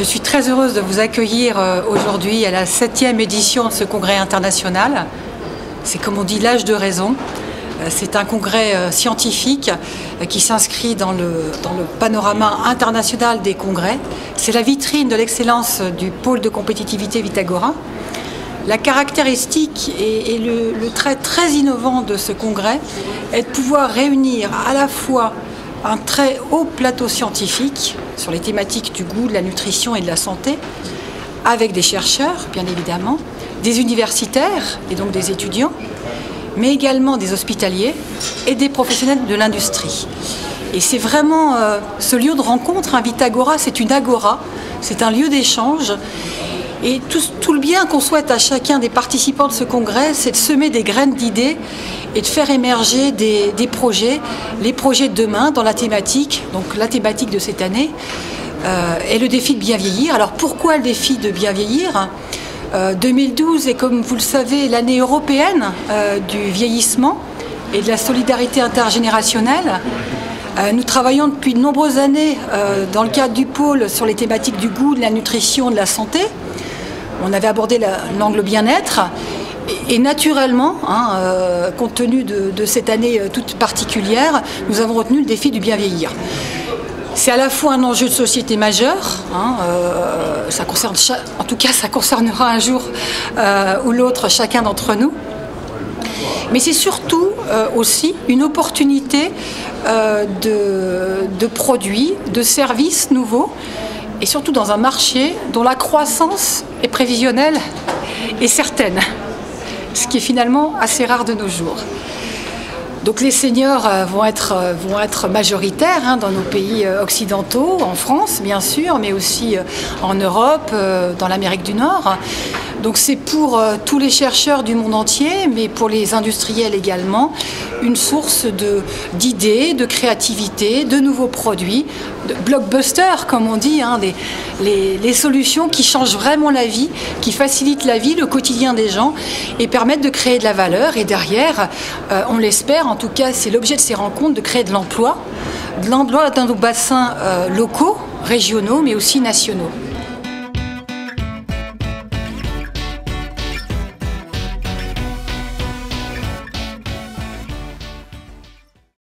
Je suis très heureuse de vous accueillir aujourd'hui à la 7e édition de ce congrès international. C'est comme on dit l'âge de raison. C'est un congrès scientifique qui s'inscrit dans le panorama international des congrès. C'est la vitrine de l'excellence du pôle de compétitivité Vitagora. La caractéristique et le trait très innovant de ce congrès est de pouvoir réunir à la fois un très haut plateau scientifique sur les thématiques du goût, de la nutrition et de la santé, avec des chercheurs, bien évidemment, des universitaires et donc des étudiants, mais également des hospitaliers et des professionnels de l'industrie. Et c'est vraiment ce lieu de rencontre, hein, Vitagora, c'est une agora, c'est un lieu d'échange. Et tout le bien qu'on souhaite à chacun des participants de ce congrès, c'est de semer des graines d'idées et de faire émerger des projets, les projets de demain dans la thématique, donc la thématique de cette année, est le défi de bien vieillir. Alors pourquoi le défi de bien vieillir ? 2012 est, comme vous le savez, l'année européenne du vieillissement et de la solidarité intergénérationnelle. Nous travaillons depuis de nombreuses années dans le cadre du pôle sur les thématiques du goût, de la nutrition, de la santé. On avait abordé l'angle bien-être et naturellement, compte tenu de cette année toute particulière, nous avons retenu le défi du bien vieillir. C'est à la fois un enjeu de société majeur, ça concerne, en tout cas ça concernera un jour ou l'autre chacun d'entre nous, mais c'est surtout aussi une opportunité de produits, de services nouveaux, et surtout dans un marché dont la croissance est prévisionnelle et certaine, ce qui est finalement assez rare de nos jours. Donc les seniors vont être majoritaires dans nos pays occidentaux, en France bien sûr, mais aussi en Europe, dans l'Amérique du Nord. Donc c'est pour tous les chercheurs du monde entier, mais pour les industriels également, une source d'idées, de créativité, de nouveaux produits, de blockbusters comme on dit, les solutions qui changent vraiment la vie, qui facilitent la vie, le quotidien des gens et permettent de créer de la valeur. Et derrière, on l'espère, en tout cas c'est l'objet de ces rencontres, de créer de l'emploi dans nos bassins locaux, régionaux, mais aussi nationaux.